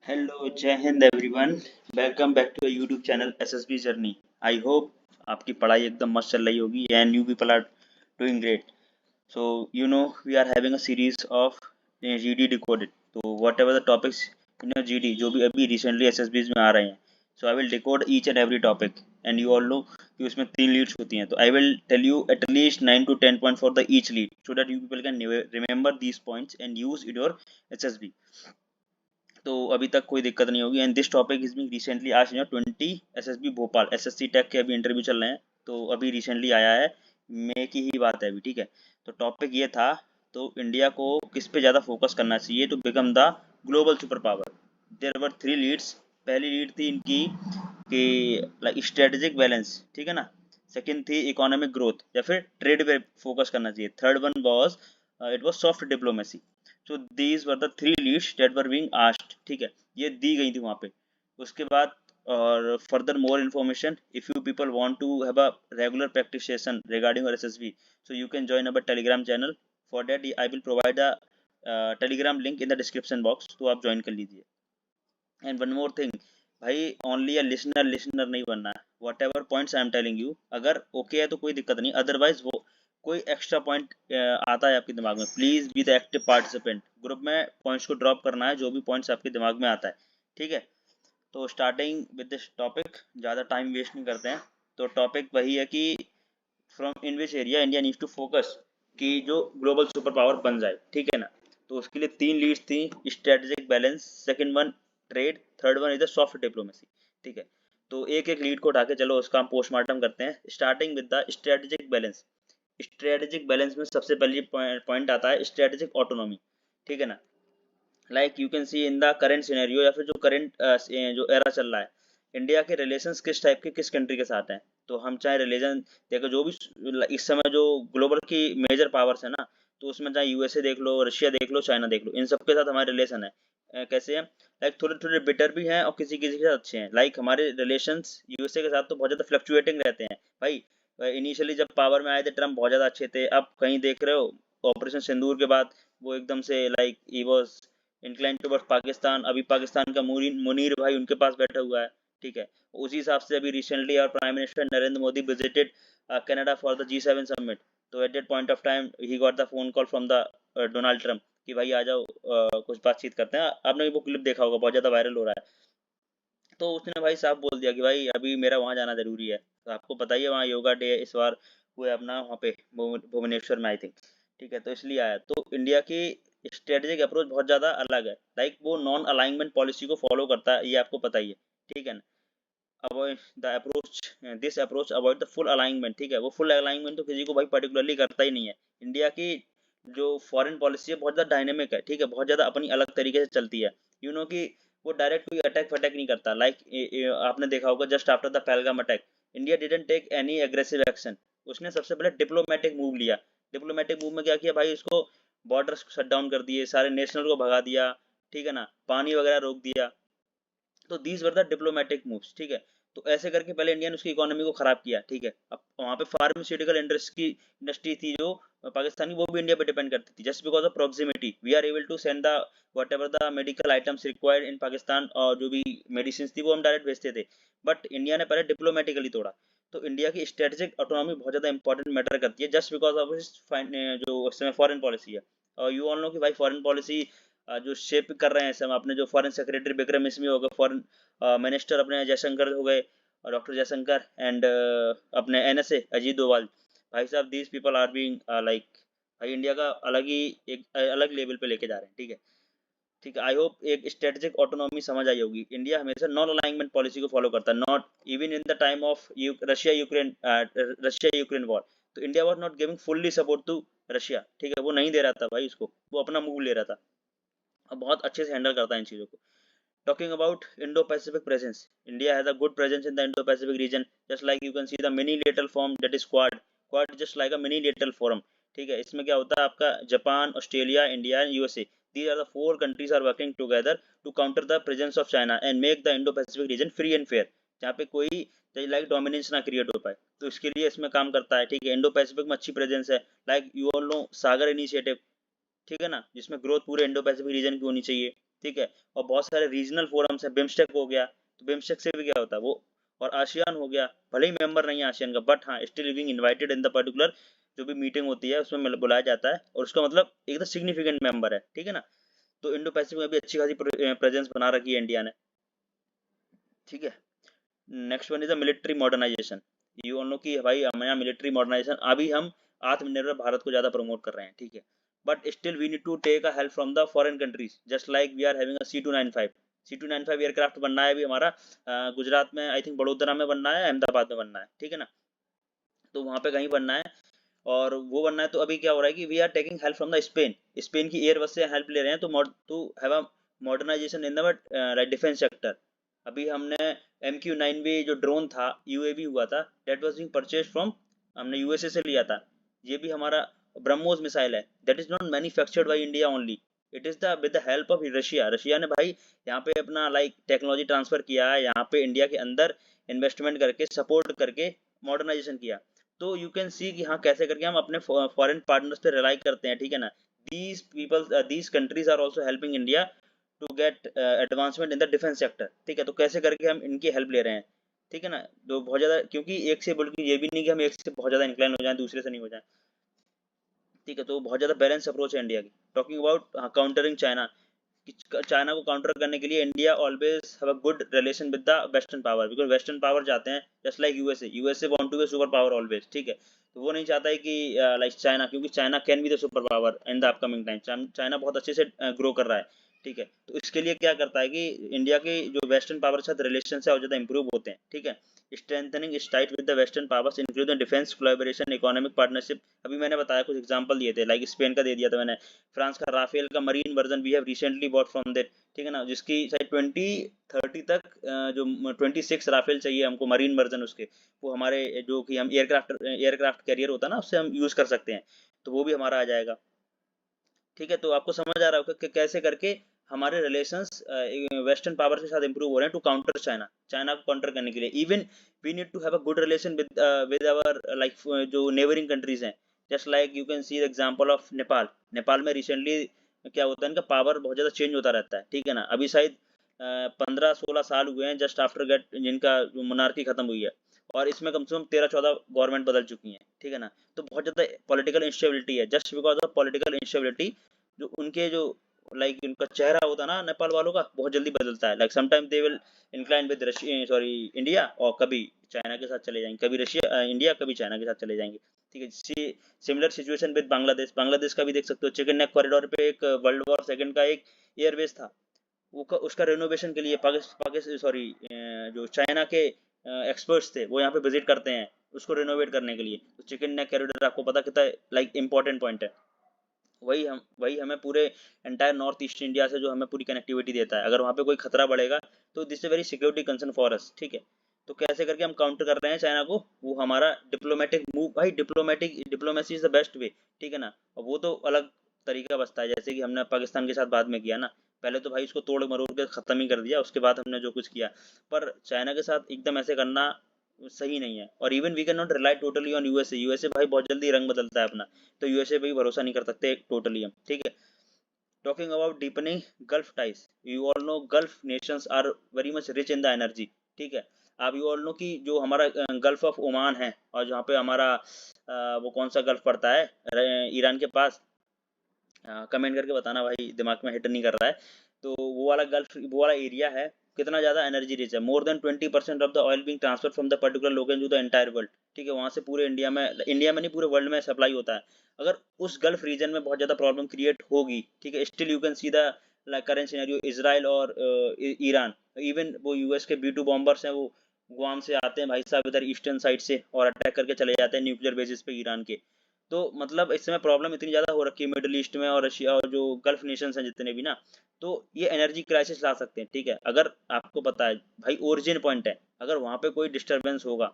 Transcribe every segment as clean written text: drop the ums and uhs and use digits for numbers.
Hello जय हिंद everyone. Welcome back to YouTube channel SSB journey. I hope आपकी पढ़ाई एकदम मस्त चल रही होगी and you people are doing great. So we are having a series of GD decoded. तो what ever the topics in your GD जो भी अभी रिसेंटली एसएसबीज में आ रहे हैं, so I will decode each and every topic. And you all know कि उसमें 3 लीड्स होती हैं, तो I will tell you at least 9 to 10 point for the each lead so that you people can remember these points and use in your SSB. तो अभी तक कोई दिक्कत नहीं होगी। And this topic is being recently आज 20 एसएसबी भोपाल एसएससी टेक के अभी इंटरव्यू चल रहे हैं, तो अभी रिसेंटली आया है, मई की ही बात है अभी। ठीक है, तो टॉपिक ये था, तो इंडिया को किस पे ज़्यादा फोकस करना चाहिए to become the global super power. There were 3 leads. पहली लीड थी इनकी कि लाइक स्ट्रेटेजिक बैलेंस, ठीक है ना। सेकंड थी इकोनॉमिक ग्रोथ या फिर ट्रेड पे फोकस करना चाहिए। Third one was it was soft diplomacy. So these were the 3 leads that were being asked. ठीक है, ये दी गई थी वहाँ पे। उसके बाद और further more information, if you people want to have a regular practice session regarding your SSB, so you can join our Telegram channel. For that I will provide a Telegram link in the description box, तो आप join कर लीजिए। And one more thing, भाई only a listener listener नहीं बनना है। What ever points I am telling you, अगर okay है तो कोई दिक्कत नहीं, अदरवाइज वो कोई एक्स्ट्रा पॉइंट आता है आपके दिमाग में, please be the active participant. Group में पॉइंट्स को ड्रॉप करना है, जो भी पॉइंट्स आपके दिमाग में आता है। ठीक है, तो स्टार्टिंग विद दिस टॉपिक, ज़्यादा टाइम वेस्ट नहीं करते हैं। तो टॉपिक वही है कि from in which area India needs to focus, कि जो ग्लोबल सुपर पावर बन जाए। ठीक है ना। तो उसके लिए 3 लीड्स थी, strategic balance, second one trade, third one is the soft diplomacy. ठीक है, तो एक एक लीड को उठा के चलो उसका हम पोस्टमार्टम करते हैं, starting with the strategic balance. Strategic balance में सबसे पहले पॉइंट आता है स्ट्रेटेजिक ऑटोनॉमी। ठीक है ना। Like you can C in the current scenario या फिर जो करेंट जो एरा चल रहा है, इंडिया के रिलेशंस किस टाइप के किस कंट्री के साथ हैं। तो हम चाहे रिलीजन देखो, जो भी इस समय जो ग्लोबल की मेजर पावर्स है ना, तो उसमें चाहे यूएसए देख लो, रशिया देख लो, चाइना देख लो, इन सब के साथ हमारे रिलेशन है। कैसे हैं, लाइक थोड़े थोड़े बिटर भी हैं और किसी किसी के साथ अच्छे हैं। लाइक हमारे रिलेशंस यूएसए के साथ तो बहुत ज़्यादा फ्लक्चुएटिंग रहते हैं भाई। इनिशियली जब पावर में आए थे ट्रम्प बहुत ज़्यादा अच्छे थे, अब कहीं देख रहे हो ऑपरेशन सिंदूर के बाद वो एकदम से like he was incline towards Pakistan. अभी पाकिस्तान का मुनीर भाई उनके पास बैठा हुआ है। ठीक है, उसी हिसाब से अभी रिसेंटली और prime minister Narendra Modi visited Canada for the G7 summit. तो at that point of time he got the phone call from the Donald Trump कि भाई आ जाओ, कुछ बातचीत करते हैं। आपने वो क्लिप देखा होगा, बहुत ज़्यादा वायरल हो रहा है। तो उसने भाई साहब बोल दिया कि भाई अभी मेरा वहाँ जाना ज़रूरी है। तो आपको पता ही है वहाँ योगा डे इस बार हुए अपना वहाँ पे भुवनेश्वर में, आई थिंक। ठीक है, तो इसलिए आया। तो इंडिया की स्ट्रेटेजिक अप्रोच बहुत ज़्यादा अलग है। लाइक वो नॉन अलाइनमेंट पॉलिसी को फॉलो करता है, ये आपको पता ही है। ठीक है ना। Avoid the approach, this approach avoid the full alignment. ठीक है, वो फुल अलाइनमेंट तो किसी को भाई पर्टिकुलरली करता ही नहीं है। इंडिया की जो फॉरेन पॉलिसी है बहुत ज़्यादा डायनेमिक है। ठीक है, बहुत ज़्यादा अपनी अलग तरीके से चलती है। कि वो डायरेक्ट कोई अटैक फटैक नहीं करता। लाइक आपने देखा होगा just after the Pahalgam attack, India didn't take any aggressive action. उसने सबसे पहले डिप्लोमेटिक मूव लिया। डिप्लोमेटिक मूव में क्या किया भाई, उसको बॉर्डर शट डाउन कर दिए, सारे नेशनल को भगा दिया। ठीक है ना, पानी वगैरह रोक दिया। तो these were the diplomatic moves. ठीक है, तो ऐसे करके पहले इंडिया ने उसकी इकोनॉमी को खराब किया। ठीक है, अब वहाँ पे फार्मास्यूटिकल इंडस्ट्री थी जो पाकिस्तानी, वो भी इंडिया पे डिपेंड करती थी। Just because of proximity we are able to send the what ever the medical items required in Pakistan, और जो भी मेडिसिन थी वो हम डायरेक्ट भेजते थे। बट इंडिया ने पहले डिप्लोमेटिकली तोड़ा। तो इंडिया की स्ट्रेटेजिक ऑटोनॉमी बहुत ज़्यादा इंपॉर्टेंट मैटर करती है, जस्ट बिकॉज ऑफ जो इस समय फॉरेन पॉलिसी है। और यू ऑल नो कि भाई फॉरेन पॉलिसी जो शेप कर रहे हैं इस समय, अपने जो फॉरेन सेक्रेटरी विक्रम मिश्री हो गए, फॉरेन मिनिस्टर अपने जयशंकर हो गए, और डॉक्टर जयशंकर, एंड अपने एनएसए अजीत डोभाल। भाई साहब these people are being like, भाई इंडिया का अलग ही एक अलग लेवल पे लेके जा रहे हैं। ठीक है। ठीक है, आई होप एक स्ट्रेटेजिक ऑटोनॉमी समझ आई होगी। इंडिया हमेशा नॉन अलाइनमेंट पॉलिसी को फॉलो करता है, not even in the time of Russia Ukraine war. तो India was not giving fully support to Russia. ठीक है, वो नहीं दे रहा था भाई उसको, वो अपना मूव ले रहा था। अब बहुत अच्छे से हैंडल करता है इन चीज़ों को। Talking about Indo-Pacific presence, India has a good presence in the Indo-Pacific region. Just like you can see the mini-lateral form, that is Quad. Quad just like a mini-lateral forum. ठीक है, इसमें क्या होता है आपका, Japan, Australia, India and USA, these are the 4 countries are working together to counter the presence of China and make the Indo-Pacific region free and fair, जहाँ पे कोई लाइक डोमिनेंस ना क्रिएट हो पाए। तो इसके लिए इसमें काम करता है। ठीक है, इंडो पैसिफिक में अच्छी प्रेजेंस है। Like you all no Sagar initiative. ठीक है ना, जिसमें ग्रोथ पूरे इंडो पैसिफिक रीजन की होनी चाहिए। ठीक है। और बहुत सारे रीजनल फोरम्स हैं, बिम्स्टेक हो गया, तो बिम्स्टेक से भी क्या होता है वो, और आसियान हो गया, भले ही मेंबर नहीं है आसियान का, बट हाँ still being invited in the particular जो भी मीटिंग होती है उसमें बुलाया जाता है, और उसका मतलब एकदम सिग्निफिकेंट मेंबर है, ठीक है ना। तो इंडो पैसिफिक में भी अच्छी खासी प्रेजेंस बना रखी है इंडिया ने, ठीक है। Next one is the military modernisation. You all know कि भाई हमारे यहाँ मिलिट्री मॉडर्नाइजेशन, अभी हम आत्मनिर्भर भारत को ज्यादा प्रमोट कर रहे हैं, ठीक है। But still we need to take a help from the foreign countries, just like we are having a C295 aircraft बनना है अभी हमारा, गुजरात में आई थिंक बड़ोदरा में बनना है, अहमदाबाद में बनना है, ठीक है ना। तो वहाँ पे कहीं बनना है, और वो बनना है, तो अभी क्या हो रहा है कि we are taking help from the Spain, Spain की एयरबस से हेल्प ले रहे हैं, to have a modernisation in the defence sector. अभी हमने MQ-9B जो ड्रोन था, UAV हुआ था, that was being purchase from, हमने यूएसए से लिया था। ये भी हमारा ब्रह्मोस मिसाइल है, that is not manufactured by India only, it is the with the help of Russia. Russia ने भाई यहाँ पे अपना लाइक टेक्नोलॉजी ट्रांसफर किया है, यहाँ पे इंडिया के अंदर इन्वेस्टमेंट करके सपोर्ट करके मॉडर्नाइजेशन किया। तो यू कैन सी कि हाँ कैसे करके हम अपने फॉरेन पार्टनर्स पे रिलाई करते हैं, ठीक है ना। These people, these countries are also helping India to get advancement in the defence sector, ठीक है। तो कैसे करके हम इनकी हेल्प ले रहे हैं, ठीक है ना। तो बहुत ज्यादा, क्योंकि एक से बोल के ये भी नहीं कि हम एक से बहुत ज्यादा इंक्लाइन हो जाए, दूसरे से नहीं हो जाए, ठीक है। तो बहुत ज्यादा बैलेंस अप्रोच है इंडिया की। Talking about countering China, China को काउंटर करने के लिए India always have a good relation with the western power, because western power चाहते हैं just like USA want to be super power always, ठीक है। तो वो नहीं चाहता है कि लाइक चाइना, क्योंकि China can be the super power in the upcoming time, China बहुत अच्छे से ग्रो कर रहा है, ठीक है। तो इसके लिए क्या करता है कि इंडिया के जो वेस्टर्न पावर के साथ रिलेशन है और ज्यादा इंप्रूव होते हैं, ठीक है। Strengthening is tight with the western powers including defence collaboration, economic partnership. अभी मैंने बताया, कुछ एग्जांपल दिए थे, लाइक स्पेन का दे दिया था मैंने, फ्रांस का राफेल का marine version we have recently bought from that, ठीक है ना, जिसकी शायद 2030 तक जो 26 राफेल चाहिए हमको मरीन वर्जन उसके, वो हमारे जो कि हम एयरक्राफ्ट कैरियर होता है ना उससे हम यूज कर सकते हैं, तो वो भी हमारा आ जाएगा, ठीक है। तो आपको समझ आ रहा होगा कि कैसे करके हमारे रिलेशंस वेस्टर्न पावर के साथ इंप्रूव हो रहे हैं टू काउंटर चाइना, चाइना को काउंटर करने के लिए। Even we need to have a good relation with our like जो नेबरिंग कंट्रीज हैं, just like you can see the example of Nepal. Nepal में रिसेंटली क्या होता है, इनका पावर बहुत ज़्यादा चेंज होता रहता है, ठीक है ना। अभी शायद 15-16 साल हुए हैं जस्ट आफ्टर गेट जिनका मोनार्की खत्म हुई है, और इसमें कम से कम 13-14 गवर्नमेंट बदल चुकी हैं, ठीक है ना। तो बहुत ज़्यादा पॉलिटिकल इंस्टेबिलिटी है, just because of political instability. जो उनके जो लाइक उनका चेहरा होता है ना नेपाल वालों का, बहुत जल्दी बदलता है, like sometime they will incline with Russia, sorry India, और कभी चाइना के साथ चले जाएंगे, कभी रशिया इंडिया, कभी चाइना के साथ चले जाएंगे, ठीक है। Similar situation with Bangladesh, Bangladesh का भी देख सकते हो, चिकन नेक कॉरिडोर पे एक वर्ल्ड वॉर 2 का एक एयरबेस था, उसका रेनोवेशन के लिए पाकिस्तान सॉरी जो चाइना के एक्सपर्ट्स थे वो यहाँ पे विजिट करते हैं उसको रेनोवेट करने के लिए। तो चिकन नेक कॉरिडोर आपको पता कितना लाइक इंपॉर्टेंट पॉइंट है, वही हमें पूरे एंटायर नॉर्थ ईस्ट इंडिया से जो हमें पूरी कनेक्टिविटी देता है। अगर वहाँ पे कोई खतरा बढ़ेगा तो this is very security concern for us, ठीक है। तो कैसे करके हम काउंटर कर रहे हैं चाइना को, वो हमारा डिप्लोमेटिक मूव, भाई diplomacy is the best way, ठीक है ना। और वो तो अलग तरीका बसता है, जैसे कि हमने पाकिस्तान के साथ बाद में किया ना, पहले तो भाई उसको तोड़ मरोड़ के खत्म ही कर दिया, उसके बाद हमने जो कुछ किया। पर चाइना के साथ एकदम ऐसे करना सही नहीं है। और even we can not rely totally on USA भाई बहुत जल्दी रंग बदलता है अपना, तो यूएसए पे भी भरोसा नहीं कर सकते टोटली हम, ठीक है। Talking about deepening gulf ties, you all know gulf nations are very much rich in the energy, ठीक है। आप यू ऑल नो कि जो हमारा गल्फ ऑफ ओमान है, और जहाँ पे हमारा वो कौन सा गल्फ पड़ता है ईरान के पास, कमेंट करके बताना भाई, दिमाग में हिट नहीं कर रहा है। तो वो वाला गल्फ, वो वाला एरिया है, कितना ज़्यादा एनर्जी रिच है, more than 20% of the oil being transfer from the particular location to the entire world, ठीक है। वहाँ से पूरे इंडिया में नहीं पूरे वर्ल्ड में सप्लाई होता है। अगर उस गल्फ रीजन में बहुत ज़्यादा प्रॉब्लम क्रिएट होगी, ठीक है, still you can see the like current scenario, Israel और ईरान, इवन वो यूएस के B2 बॉम्बर्स हैं, वो गुआम से आते हैं भाई साहब इधर ईस्टर्न साइड से, और अटैक करके चले जाते हैं न्यूक्लियर बेसिस पे ईरान के। तो मतलब इस समय प्रॉब्लम इतनी ज़्यादा हो रखी है मिडिल ईस्ट में और रशिया और जो गल्फ नेशंस हैं जितने भी ना, तो ये एनर्जी क्राइसिस ला सकते हैं, ठीक है। अगर आपको पता है भाई ओरिजिन पॉइंट है, अगर वहाँ पे कोई डिस्टरबेंस होगा,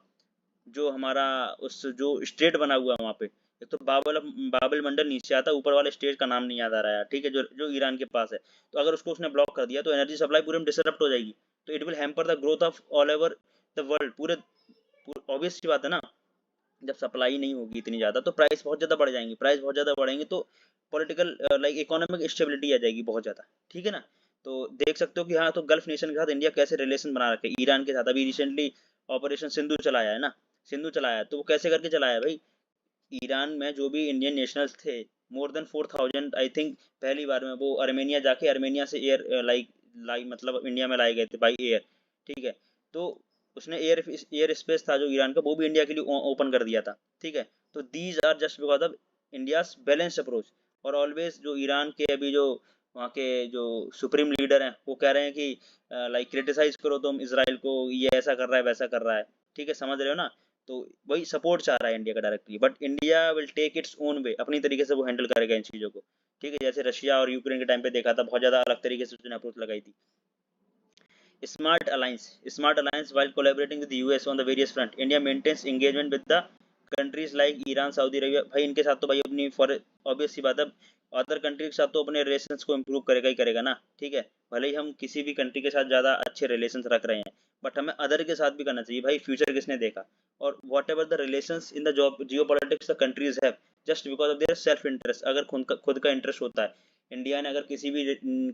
जो हमारा उस जो स्टेट बना हुआ है वहाँ पे, एक तो बाबल मंडल नीचे आता है, ऊपर वाले स्टेट का नाम नहीं याद आ रहा है, ठीक है, जो जो ईरान के पास है। तो अगर उसको उसने ब्लॉक कर दिया तो एनर्जी सप्लाई पूरे में डिसरप्ट हो जाएगी, तो it will hamper the growth of all over the world, पूरे ऑब्वियस सी बात है ना। जब सप्लाई नहीं होगी इतनी ज़्यादा तो प्राइस बहुत ज़्यादा बढ़ जाएंगी, प्राइस बहुत ज़्यादा बढ़ेंगे तो पॉलिटिकल लाइक इकोनॉमिक स्टेबिलिटी आ जाएगी बहुत ज़्यादा, ठीक है ना। तो देख सकते हो कि हाँ, तो गल्फ नेशन के साथ इंडिया कैसे रिलेशन बना रखे, ईरान के साथ अभी रिसेंटली ऑपरेशन सिंधु चलाया है ना, सिंधु चलाया, तो वो कैसे करके चलाया भाई, ईरान में जो भी इंडियन नेशनल्स थे, मोर देन 4,000 आई थिंक, पहली बार में वो अर्मेनिया जाके अर्मेनिया से एयर लाइक लाइक मतलब इंडिया में लाए गए थे बाई एयर, ठीक है। तो उसने एयर स्पेस था जो ईरान का, वो भी इंडिया के लिए ओपन कर दिया था, ठीक है। तो these are just because of India's balance approach. और ऑलवेज जो ईरान के अभी जो वहाँ के जो सुप्रीम लीडर हैं वो कह रहे हैं कि लाइक क्रिटिसाइज करो तुम इसराइल को, ये ऐसा कर रहा है वैसा कर रहा है, ठीक है, समझ रहे हो ना। तो वही सपोर्ट चाह रहा है इंडिया का directly, but India will take its own way, अपनी तरीके से वो हैंडल करेगा इन चीज़ों को, ठीक है। जैसे रशिया और यूक्रेन के टाइम पे देखा था, बहुत ज़्यादा अलग तरीके से उसने अप्रोच लगाई थी। Smart alliance while collaborating with the US on the various front. India maintains engagement with the countries like Iran, Saudi Arabia। भाई इनके साथ तो भाई अपनी फॉर ऑब्वियस सी बात है, अदर कंट्री के साथ तो अपने रिलेशंस को इम्प्रूव करेगा ही करेगा ना, ठीक है। भले ही हम किसी भी कंट्री के साथ ज़्यादा अच्छे रिलेशंस रख रहे हैं, बट हमें अदर के साथ भी करना चाहिए भाई, फ्यूचर किसने देखा। और what ever the relations in the job Jio politics the countries have, just because of their self interest, अगर खुद का इंटरेस्ट होता है, इंडिया ने अगर किसी भी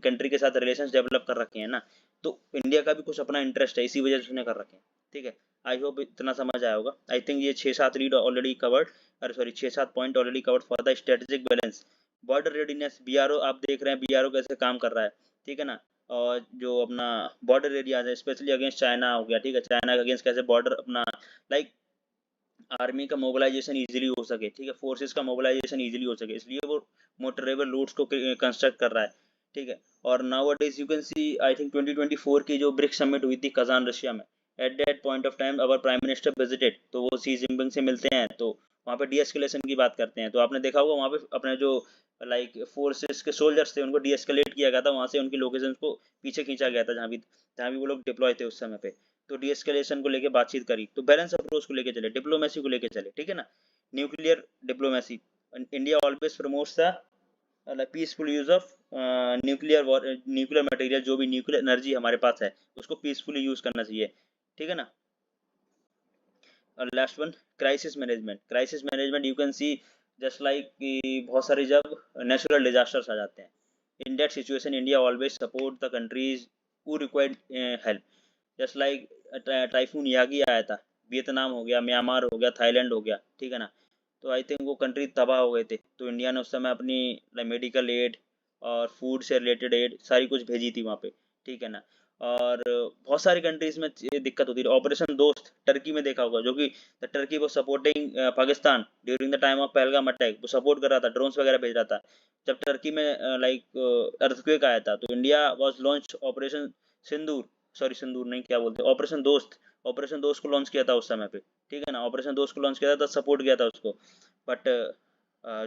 कंट्री के साथ रिलेशन डेवलप कर रखे हैं ना, तो इंडिया का भी कुछ अपना इंटरेस्ट है, इसी वजह से उसने कर रखे हैं, ठीक है। आई होप इतना समझ आया होगा। आई थिंक ये 6-7 लीड ऑलरेडी कवर्ड, अरे sorry 6-7 point already covered for the strategic balance. Border readiness, BRO आप देख रहे हैं बीआरओ कैसे काम कर रहा है, ठीक है ना। और जो अपना बॉर्डर एरिया है स्पेशली अगेंस्ट चाइना हो गया, ठीक है, चाइना के अगेंस्ट कैसे बॉर्डर अपना लाइक आर्मी का मोबिलाइजेशन इजीली हो सके, ठीक है, फोर्सेस का मोबिलाइजेशन इजीली हो सके, इसलिए वो मोटरेबल रूट्स को कंस्ट्रक्ट कर रहा है, ठीक है। और now days you can C I think 2024 की जो ब्रिक्स समिट हुई थी कजान रशिया में, eight that point of time our prime minister visited, तो वो सी जिनपिंग से मिलते हैं, तो वहाँ पे डीएस्केलेशन की बात करते हैं। तो आपने देखा होगा वहाँ पे अपने जो लाइक फोर्सेस के सोल्जर्स थे उनको डीएस्केलेट किया गया था, वहाँ से उनकी लोकेशन को पीछे खींचा गया था जहाँ भी वो लोग डिप्लॉय थे उस समय पे। तो डीएस्केलेशन को लेके बातचीत करी, तो बैलेंस अप्रोच को लेके चले, डिप्लोमेसी को लेके चले, ठीक है ना। Nuclear diplomacy, India always promotes the peaceful use of nuclear material, जो भी न्यूक्लियर एनर्जी हमारे पास है उसको पीसफुली यूज करना चाहिए, ठीक है ना। और last one, crisis management you can see just like बहुत सारे जब नेचुरल डिजास्टर्स आ जाते हैं, in that situation India always support the countries who required help, just like typhoon Yagi आया था, वियतनाम हो गया, म्यांमार हो गया, थाईलैंड हो गया, ठीक है ना। तो आई थिंक वो कंट्री तबाह हो गए थे, तो इंडिया ने उस समय अपनी मेडिकल एड और फूड से रिलेटेड एड सारी कुछ भेजी थी वहाँ पे, ठीक है ना। और बहुत सारी कंट्रीज में ये दिक्कत होती है। ऑपरेशन दोस्त टर्की में देखा होगा, जो कि टर्की वो supporting Pakistan during the time of Pahalgam attack, वो सपोर्ट कर रहा था, ड्रोन्स वगैरह भेज रहा था। जब टर्की में लाइक अर्थक्वेक आया था, तो India was launch operation Sindoor, sorry Sindoor नहीं, क्या बोलते हैं, ऑपरेशन दोस्त को लॉन्च किया था उस समय पे, ठीक है ना। ऑपरेशन दोस्त को लॉन्च किया था, सपोर्ट किया था उसको। बट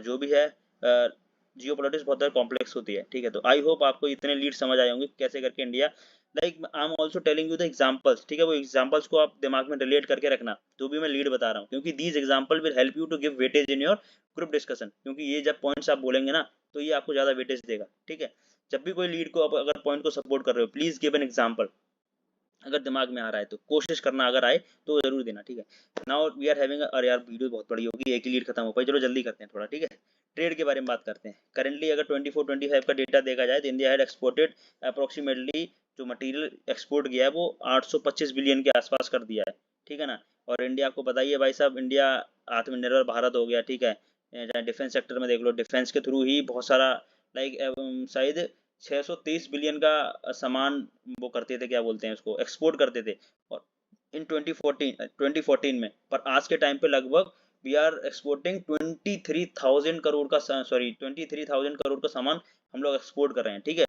जो भी है, जियो पॉलिटिक्स बहुत ज़्यादा कॉम्प्लेक्स होती है, ठीक है। तो आई होप आपको इतने लीड समझ आए होंगे कैसे करके India, like I am also telling you the examples, ठीक है। वो एग्जाम्पल्स को आप दिमाग में रिलेट करके रखना, जो भी मैं लीड बता रहा हूँ, क्योंकि these example will help you to give weightage in your group discussion, क्योंकि ये जब पॉइंट्स आप बोलेंगे ना, तो ये आपको ज़्यादा वेटेज देगा, ठीक है। जब भी कोई लीड को आप अगर पॉइंट को सपोर्ट कर रहे हो, प्लीज गिव एन एग्जाम्पल, अगर दिमाग में आ रहा है तो कोशिश करना, अगर आए तो जरूर देना, ठीक है। नाउ वी आर हैविंग, अरे यार वीडियो बहुत बड़ी होगी, एक ही लीड खत्म हो पाई, चलो जल्दी करते हैं थोड़ा, ठीक है। ट्रेड के बारे में बात करते हैं। करेंटली अगर 24-25 का डेटा देखा जाए, तो इंडिया हैड एक्सपोर्टेड अप्रोक्सीमेटली, जो मटेरियल एक्सपोर्ट किया है वो 825 बिलियन के आसपास कर दिया है, ठीक है ना। और इंडिया आपको बताइए भाई साहब, इंडिया आत्मनिर्भर भारत हो गया, ठीक है। चाहे डिफेंस सेक्टर में देख लो, डिफेंस के थ्रू ही बहुत सारा लाइक शायद 630 बिलियन का सामान वो करते थे, क्या बोलते हैं उसको, एक्सपोर्ट करते थे। और इन 2014 में, पर आज के टाइम पे लगभग वी आर एक्सपोर्टिंग 23,000 करोड़ का, सॉरी 23,000 करोड़ का सामान हम लोग एक्सपोर्ट कर रहे हैं, ठीक है।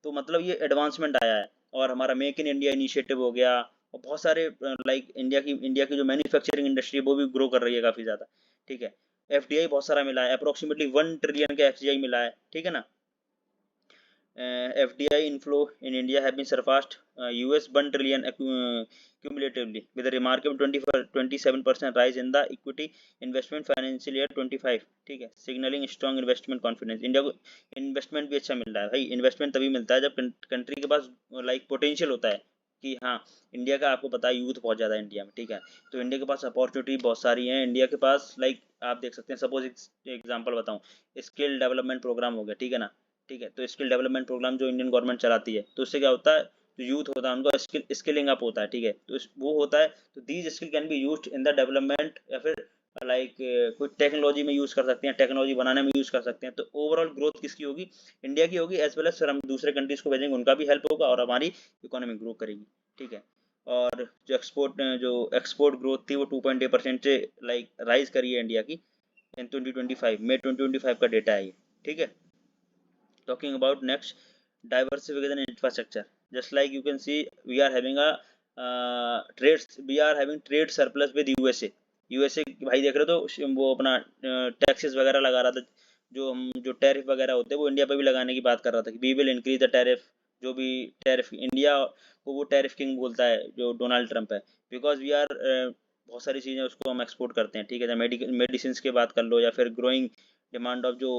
तो मतलब ये एडवांसमेंट आया है। और हमारा मेक इन इंडिया इनिशिएटिव हो गया, और बहुत सारे लाइक इंडिया की जो मैन्युफैक्चरिंग इंडस्ट्री है वो भी ग्रो कर रही है काफ़ी ज़्यादा, ठीक है। एफडीआई बहुत सारा मिला है, अप्रोक्सीमेटली 1 ट्रिलियन का एफडीआई मिला है, ठीक है ना। FDI inflow in India have been surpassed US 1 trillion cumulatively, with a remarkable 27% rise in the equity investment financial year 25, ठीक है, signaling strong investment confidence। India को इन्वेस्टमेंट भी अच्छा मिल रहा है भाई। इन्वेस्टमेंट तभी मिलता है जब कंट्री के पास लाइक पोटेंशियल होता है कि हाँ, इंडिया का आपको पता है यूथ बहुत ज़्यादा है इंडिया में, ठीक है। तो इंडिया के पास अपॉर्चुनिटी बहुत सारी है, इंडिया के पास लाइक आप देख सकते हैं, सपोज एग्जांपल बताऊं, स्किल डेवलपमेंट प्रोग्राम हो गया, ठीक है ना। ठीक है। तो स्किल डेवलपमेंट प्रोग्राम जो इंडियन गवर्नमेंट चलाती है, तो उससे क्या होता है, जो यूथ होता है उनको स्किलिंग अप होता है, ठीक है। तो वो होता है, तो these skill can be used in the development, या फिर लाइक कोई टेक्नोलॉजी में यूज़ कर सकते हैं, टेक्नोलॉजी बनाने में यूज़ कर सकते हैं। तो ओवरऑल ग्रोथ किसकी होगी, इंडिया की होगी, एज वेल एज फिर हम दूसरे कंट्रीज को भेजेंगे, उनका भी हेल्प होगा और हमारी इकोनॉमी ग्रो करेगी, ठीक है। और जो एक्सपोर्ट ग्रोथ थी वो 2.8% से लाइक राइज करी है इंडिया की इन 2025, मई 2025 का डेटा है ये, ठीक है। Talking about next, diversification in infrastructure. Just like you can see, we are having a trade surplus with USA. USA भाई देख रहे हो, तो वो अपना टैक्सेस वगैरह लगा रहा था, जो टैरिफ वगैरह होते हैं वो इंडिया पे भी लगाने की बात कर रहा था कि we will increase the tariff. जो भी टैरिफ इंडिया को, वो टैरिफ किंग बोलता है जो डोनाल्ड ट्रंप है, बिकॉज वी आर बहुत सारी चीज़ें उसको हम एक्सपोर्ट करते हैं, ठीक है। मेडिसिन की बात कर लो, या फिर ग्रोइंग डिमांड ऑफ जो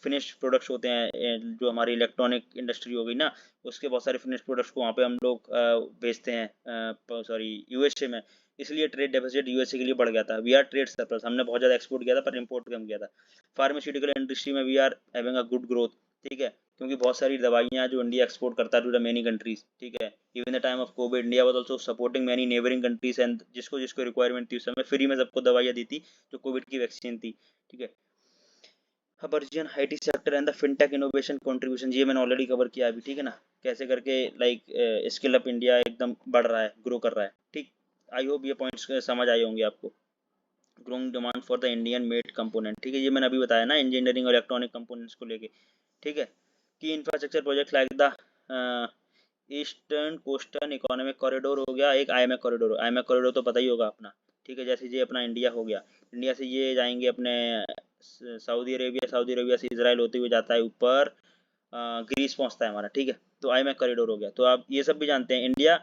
फिनिश प्रोडक्ट्स होते हैं, जो हमारी इलेक्ट्रॉनिक इंडस्ट्री हो गई ना, उसके बहुत सारे फिनिश प्रोडक्ट्स को वहाँ पे हम लोग बेचते हैं, सॉरी यूएसए में। इसलिए ट्रेड डेफिसिट यूएसए के लिए बढ़ गया था। वी आर ट्रेड सरप्लस, हमने बहुत ज़्यादा एक्सपोर्ट किया था पर इम्पोर्ट कम किया था। फार्मास्यूटिकल इंडस्ट्री में we are having a good growth, ठीक है, क्योंकि बहुत सारी दवाइयाँ जो इंडिया एक्सपोर्ट करता है टू द मेनी कंट्रीज, ठीक है। Even the time of Covid, India was also supporting many neighbouring countries, and जिसको जिसको रिक्वायरमेंट थी उस समय फ्री में सबको दवाइयाँ दी थी, जो कोविड की वैक्सीन थी, ठीक है। हबर्जियन IT sector and the fintech innovation contribution, ये मैंने ऑलरेडी कवर किया अभी, ठीक है ना, कैसे करके लाइक स्किल अप इंडिया एकदम बढ़ रहा है, ग्रो कर रहा है, ठीक। आई होप ये पॉइंट्स समझ आए होंगे आपको। Growing demand for the Indian made component, ठीक है, ये मैंने अभी बताया ना, इंजीनियरिंग और इलेक्ट्रॉनिक कंपोनेंट्स को लेके, ठीक है। की infrastructure project like the eastern coastal economic corridor हो गया, एक आईएमए कॉरिडोर, आईएमए कॉरिडोर तो पता ही होगा अपना, ठीक है। जैसे ये अपना इंडिया हो गया, इंडिया से ये जाएंगे अपने सऊदी अरेबिया, सऊदी अरेबिया से इसराइल होते हुए जाता है ऊपर, ग्रीस पहुंचता है हमारा, ठीक है। तो आईएमए कॉरिडोर हो गया। तो आप ये सब भी जानते हैं, इंडिया,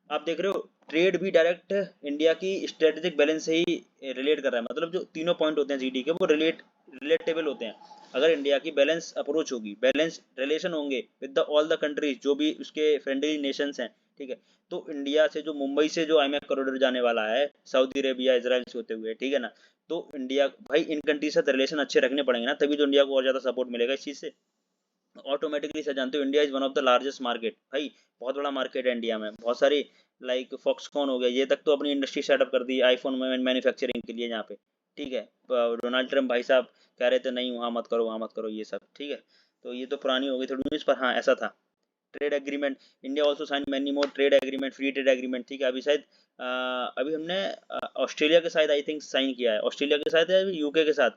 आप देख रहे हो ट्रेड भी डायरेक्ट इंडिया की स्ट्रेटेजिक बैलेंस से ही रिलेट कर रहा है, मतलब जो तीनों पॉइंट होते हैं जीडी के, वो रिलेटेबल होते हैं। अगर इंडिया की बैलेंस अप्रोच होगी, बैलेंस रिलेशन होंगे with the all the countries जो भी उसके फ्रेंडली नेशंस हैं, ठीक है, तो इंडिया से जो मुंबई से जो आईएमएफ कॉरिडोर जाने वाला है सऊदी अरेबिया इसराइल से होते हुए, ठीक है ना, तो इंडिया भाई इन कंट्रीज से रिलेशन अच्छे रखने पड़ेंगे ना, तभी तो इंडिया को और ज्यादा सपोर्ट मिलेगा इस चीज से। ऑटोमेटिकली सर जानते हो, India is one of the largest market, भाई बहुत बड़ा मार्केट है इंडिया में, बहुत सारी लाइक फॉक्सकॉन हो गया, ये तक तो अपनी इंडस्ट्री सेटअप कर दी आईफोन में मैन्युफैक्चरिंग के लिए यहाँ पे, ठीक है। डोनाल्ड ट्रम्प भाई साहब कह रहे थे नहीं वहाँ मत करो, वहाँ मत करो, ये सब, ठीक है। तो ये तो पुरानी हो गई थोड़ी न्यूज़, पर हाँ ऐसा था। Trade agreement, India also sign many more trade agreement, free trade agreement, ठीक है। अभी शायद अभी हमने ऑस्ट्रेलिया के साथ आई थिंक साइन किया है, ऑस्ट्रेलिया के साथ या यूके के साथ,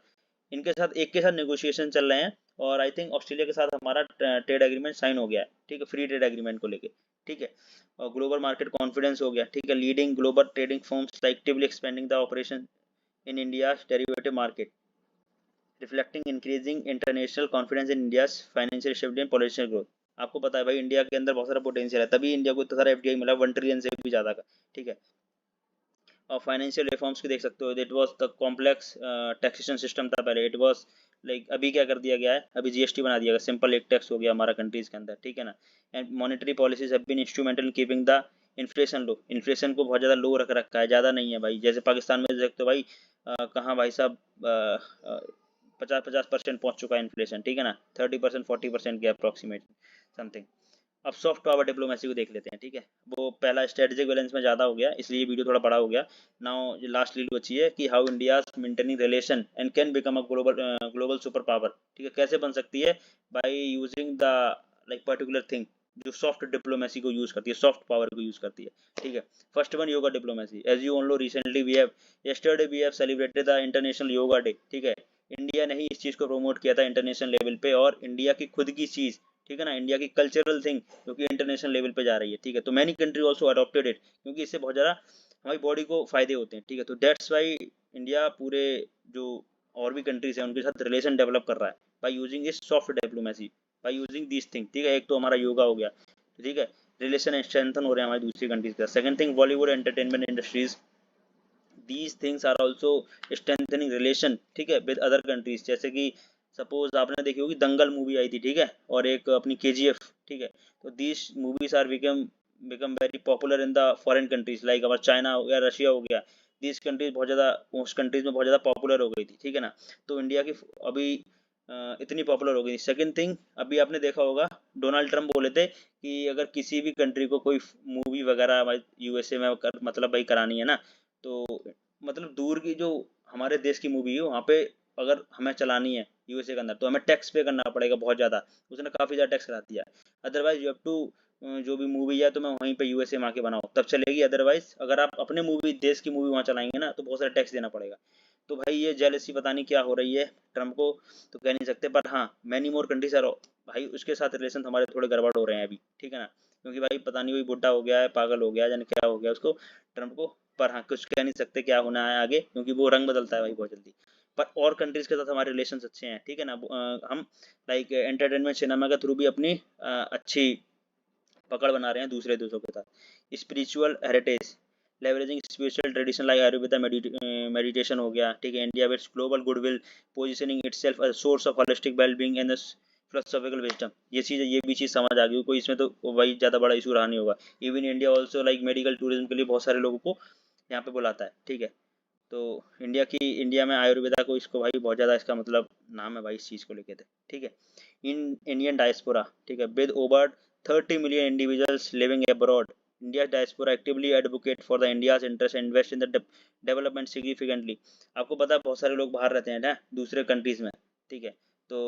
इनके साथ एक के साथ नेगोशिएशन चल रहे हैं, और आई थिंक ऑस्ट्रेलिया के साथ हमारा ट्रेड एग्रीमेंट साइन हो गया है, ठीक है, फ्री ट्रेड एग्रीमेंट को लेके, ठीक है। और ग्लोबल मार्केट कॉन्फिडेंस हो गया, ठीक है, leading global trading firms actively expanding the operation in India derivative market, reflecting increasing international confidence in India financial stability and political growth. आपको पता है भाई इंडिया के अंदर बहुत सारा पोटेंशियल है, तभी इंडिया को इतना सारा एफडीआई मिला 1 ट्रिलियन से भी ज़्यादा का, ठीक है। और फाइनेंशियल रिफॉर्म्स की देख सकते हो, it was the complex taxation system था पहले, इट वाज लाइक, अभी क्या कर दिया गया है, अभी जीएसटी बना दिया गया, सिंपल एक टैक्स हो गया हमारा कंट्रीज के अंदर, ठीक है ना। And monetary policies have been instrumental in keeping the inflation low, inflation को बहुत ज़्यादा लो रख रखा है, ज़्यादा नहीं है भाई। जैसे पाकिस्तान में देख सकते हो भाई, कहाँ भाई साहब 50% पहुंच चुका है इन्फ्लेशन, ठीक है ना, 30% 40% के अप्रॉक्सीमेट समथिंग। अब सॉफ्ट पावर डिप्लोमेसी को देख लेते हैं, ठीक है। वो पहला स्ट्रेटेजिक बैलेंस में ज़्यादा हो गया, इसलिए वीडियो थोड़ा बड़ा हो गया। नाउ लास्ट लीड बची है कि how India maintaining relation and can become a global super power, ठीक है, कैसे बन सकती है, by using the like particular thing, जो सॉफ्ट डिप्लोमेसी को यूज करती है, सॉफ्ट पावर को यूज करती है, ठीक है। First one, yoga diplomacy, as you all know recently we have yesterday we have celebrated the international yoga day, ठीक है। इंडिया ने ही इस चीज़ को प्रमोट किया था इंटरनेशनल लेवल पे, और इंडिया की खुद की चीज़, ठीक है ना, इंडिया की कल्चरल थिंग जो कि इंटरनेशनल लेवल पे जा रही है, ठीक है। तो many country also adopted it, क्योंकि इससे बहुत ज़्यादा हमारी बॉडी को फायदे होते हैं, ठीक है। तो दैट्स वाई इंडिया पूरे जो और भी कंट्रीज हैं उनके साथ रिलेशन डेवलप कर रहा है बाई यूजिंग इस soft diplomacy, by using this thing, ठीक है। एक तो हमारा योगा हो गया, ठीक है, रिलेशन स्ट्रेंथन हो रहे हैं हमारी दूसरी कंट्रीज का। Second thing, Bollywood entertainment industries, these things are also strengthening relation, ठीक है, विद अदर कंट्रीज। जैसे कि सपोज आपने देखी होगी दंगल मूवी आई थी, ठीक है, और एक अपनी केजीएफ, ठीक है। तो these movies are become very popular in the foreign countries, like our China हो गया, रशिया हो गया, दीज कंट्रीज बहुत ज़्यादा, उस कंट्रीज में बहुत ज़्यादा पॉपुलर हो गई थी, ठीक है ना। तो इंडिया की अभी इतनी पॉपुलर हो गई। सेकंड थिंग, अभी आपने देखा होगा डोनाल्ड ट्रम्प बोले थे कि अगर किसी भी कंट्री को कोई मूवी वगैरह यूएसए में मतलब भाई करानी है ना, तो मतलब दूर की जो हमारे देश की मूवी है वहाँ पे अगर हमें चलानी है यूएसए के अंदर तो हमें टैक्स पे करना पड़ेगा बहुत ज़्यादा। उसने काफ़ी ज़्यादा टैक्स करा दिया है। अदरवाइज यू हैव टू जो भी मूवी है तो मैं वहीं पे यूएसए में आके बनाऊँ तब चलेगी। अदरवाइज अगर आप अपने मूवी देश की मूवी वहाँ चलाएंगे ना तो बहुत सारा टैक्स देना पड़ेगा। तो भाई ये जेलसी पता नहीं क्या हो रही है ट्रम्प को, तो कह नहीं सकते, पर हाँ मैनी मोर कंट्रीज आर, भाई उसके साथ रिलेशन हमारे थोड़े गड़बड़ हो रहे हैं अभी, ठीक है ना, क्योंकि भाई पता नहीं वही बुढ़ा हो गया है, पागल हो गया है, जाने क्या हो गया उसको ट्रम्प को। पर हाँ कुछ कह नहीं सकते क्या होना है आगे, क्योंकि वो रंग बदलता है भाई बहुत जल्दी। पर और कंट्रीज के साथ हमारे रिलेशन अच्छे हैं, ठीक है ना। हम लाइक एंटरटेनमेंट सिनेमा के थ्रू भी अपनी अच्छी पकड़ बना रहे हैं दूसरे देशों के साथ। Spiritual heritage, leveraging spiritual tradition like ayurveda meditation हो गया, ठीक है। India with global goodwill, positioning itself as source of holistic wellbeing and philosophical wisdom. ये भी चीज़ समझ आ गई कोई इसमें, तो भाई ज़्यादा बड़ा इशू रहा नहीं होगा। Even India also like medical tourism के लिए बहुत सारे लोगों को यहाँ पे बुलाता है, ठीक है। तो इंडिया में आयुर्वेदा को इसको भाई बहुत ज़्यादा इसका मतलब नाम है भाई इस चीज़ को लेके थे, ठीक है। इन इंडियन डायस्पोरा, ठीक है, with over 30 million individuals living abroad, India's diaspora actively advocate for the India's interest and invest in the development significantly। आपको पता है बहुत सारे लोग बाहर रहते हैं ना दूसरे कंट्रीज में, ठीक है। तो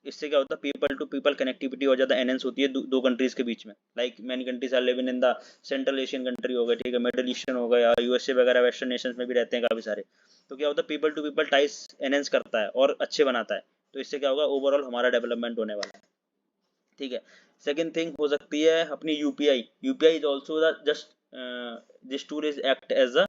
इससे क्या होता है, पीपल टू पीपल कनेक्टिविटी और ज़्यादा एनहेंस होती है दो कंट्रीज के बीच में। Like many countries are living in the central Asian country हो गए, ठीक है, मिडल ईस्टर्न हो गया, यूएसए वगैरह वेस्टर्न नेशंस में भी रहते हैं काफ़ी सारे। तो क्या होता है, people to people ties enhance करता है और अच्छे बनाता है। तो इससे क्या होगा, ओवरऑल हमारा डेवलपमेंट होने वाला है, ठीक है। सेकंड थिंग हो सकती है अपनी UPI. UPI is also the just this tool is act as a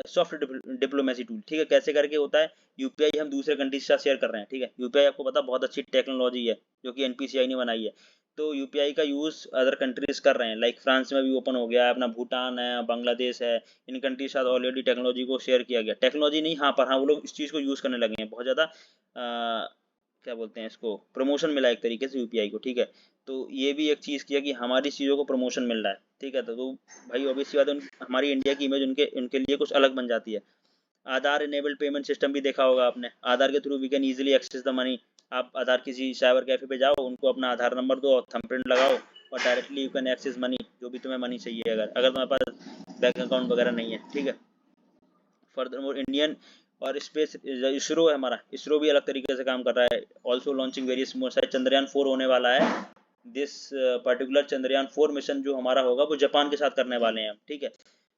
soft diplomacy tool, ठीक है। कैसे करके होता है, यूपीआई हम दूसरे कंट्री के साथ शेयर कर रहे हैं, ठीक है। यूपीआई आपको पता बहुत अच्छी टेक्नोलॉजी है जो कि एनपीसीआई ने बनाई है। तो यूपीआई का यूज़ अदर कंट्रीज कर रहे हैं, लाइक फ्रांस में भी ओपन हो गया है अपना, भूटान है, बांग्लादेश है, इन कंट्री के साथ ऑलरेडी टेक्नोलॉजी को शेयर किया गया। टेक्नोलॉजी नहीं, हाँ, पर हाँ वो लोग इस चीज़ को यूज़ करने लगे हैं बहुत ज़्यादा। क्या बोलते हैं इसको, प्रमोशन मिला एक तरीके से यूपीआई को, ठीक है। तो ये भी एक चीज़ किया कि हमारी चीज़ों को प्रमोशन मिल रहा है, ठीक है। तो भाई ऑब्वियस सी बात है, हमारी इंडिया की इमेज उनके उनके लिए कुछ अलग बन जाती है। आधार इनेबल्ड पेमेंट सिस्टम भी देखा होगा आपने, आधार के through we can easily access the money. आप आधार किसी साइबर कैफे पे जाओ, उनको अपना आधार नंबर दो और थंबप्रिंट लगाओ और directly you can excess money, जो भी तुम्हें मनी चाहिए, अगर अगर तुम्हारे पास बैंक अकाउंट वगैरह नहीं है, ठीक है। फर्दर मोर इंडियन और स्पेस इसरो है हमारा, इसरो भी अलग तरीके से काम कर रहा है, ऑल्सो लॉन्चिंग वेरियस मोर। चंद्रयान 4 होने वाला है। दिस पर्टिकुलर चंद्रयान 4 मिशन जो हमारा होगा वो जापान के साथ करने वाले हैं हम, ठीक है।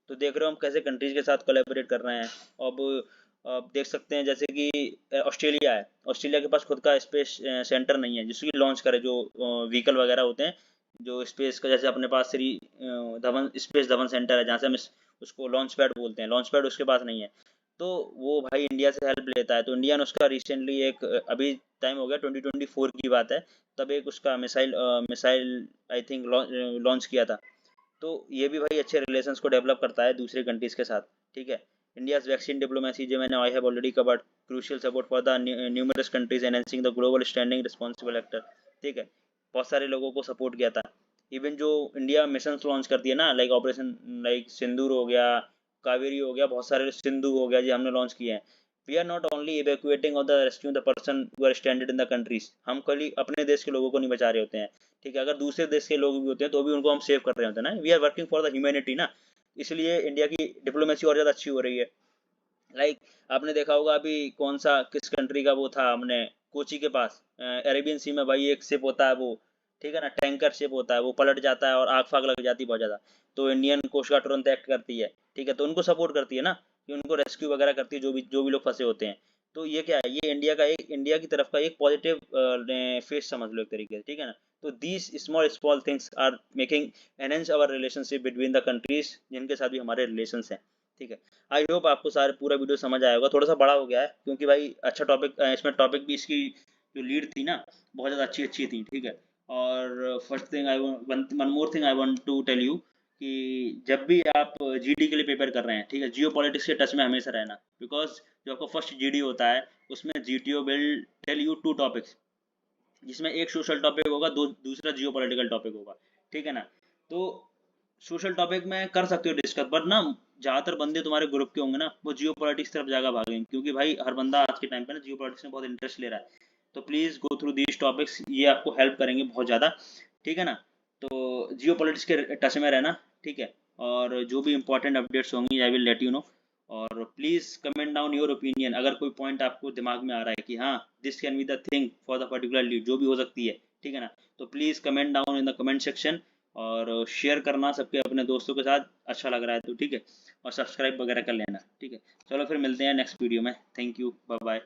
तो देख रहे हो हम कैसे कंट्रीज के साथ कोलैबोरेट कर रहे हैं। अब देख सकते हैं जैसे कि ऑस्ट्रेलिया है, ऑस्ट्रेलिया के पास खुद का स्पेस सेंटर नहीं है जिसकी लॉन्च करे, जो व्हीकल वगैरह होते हैं जो स्पेस का, जैसे अपने पास श्री धवन स्पेस धवन सेंटर है जहाँ से हम उसको लॉन्च पैड बोलते हैं, लॉन्च पैड उसके पास नहीं है। तो वो भाई इंडिया से हेल्प लेता है। तो इंडिया ने उसका रिसेंटली एक अभी टाइम हो गया 2024 की बात है, तब एक उसका मिसाइल आई थिंक लॉन्च किया था। तो ये भी भाई अच्छे रिलेशंस को डेवलप करता है दूसरे कंट्रीज के साथ, ठीक है। इंडियाज वैक्सीन डिप्लोमेसी जो मैंने I have already covered, crucial support for the numerous countries enhancing the global standing responsible actor, ठीक है। बहुत सारे लोगों को सपोर्ट किया था। इवन जो इंडिया मिशन लॉन्च करती है ना, लाइक ऑपरेशन लाइक सिंदूर हो गया, कावेरी हो गया, बहुत सारे सिंधु हो गया जो हमने लॉन्च किए हैं। We are not only evacuating और the rescue the person who are standard in the countries, हम कल अपने देश के लोगों को नहीं बचा रहे होते हैं, ठीक है। अगर दूसरे देश के लोग भी होते हैं तो भी उनको हम सेव कर रहे होते हैं ना, we are working for the humanity ना। इसलिए इंडिया की डिप्लोमेसी और ज़्यादा अच्छी हो रही है। लाइक आपने देखा होगा अभी कौन सा किस कंट्री का वो था, हमने कोची के पास अरेबियन सी में भाई एक शिप होता है वो, ठीक है ना, टैंकर शिप होता है, वो पलट जाता है और आग फाग लग जाती है बहुत ज़्यादा। तो इंडियन कोस्ट गार्ड तुरंत एक्ट करती है, ठीक है। तो उनको सपोर्ट करती है ना, कि उनको रेस्क्यू वगैरह करती है जो भी लोग फंसे होते हैं। तो ये क्या है, ये इंडिया की तरफ का एक पॉजिटिव फेस समझ लो एक तरीके से, ठीक है ना। तो these small small things are making enhance our relationship between the countries जिनके साथ भी हमारे रिलेशन हैं, ठीक है। आई होप आपको सारे पूरा वीडियो समझ आया होगा, थोड़ा सा बड़ा हो गया है क्योंकि भाई अच्छा टॉपिक, इसमें टॉपिक भी इसकी जो लीड थी ना बहुत ज़्यादा अच्छी अच्छी थी, ठीक है। और first thing I one more thing I want to tell you कि जब भी आप जीडी के लिए प्रिपेयर कर रहे हैं, ठीक है, जियो पॉलिटिक्स के टच में हमेशा रहना, बिकॉज जो आपका फर्स्ट जीडी होता है उसमें GTO will tell you 2 topics, जिसमें एक सोशल टॉपिक होगा, दूसरा जियो पॉलिटिकल टॉपिक होगा, ठीक है ना। तो सोशल टॉपिक में कर सकते हो डिस्कस, बट ना ज्यादातर बंदे तुम्हारे ग्रुप के होंगे ना वो जियो पॉलिटिक्स तरफ जाकर भागेंगे, क्योंकि भाई हर बंदा आज के टाइम पे ना जियो पॉलिटिक्स में बहुत इंटरेस्ट ले रहा है। तो please go through these topics, ये आपको हेल्प करेंगे बहुत ज्यादा, ठीक है ना। तो जियो पॉलिटिक्स के टच में रहना, ठीक है। और जो भी इंपॉर्टेंट अपडेट्स होंगी I will let you know. और please comment down your opinion, अगर कोई पॉइंट आपको दिमाग में आ रहा है कि हाँ this can be the thing for the particular lead, जो भी हो सकती है, ठीक है ना। तो please comment down in the comment section, और शेयर करना सबके अपने दोस्तों के साथ, अच्छा लग रहा है तो, ठीक है। और सब्सक्राइब वगैरह कर लेना, ठीक है। चलो फिर मिलते हैं नेक्स्ट वीडियो में, थैंक यू, बाय बाय।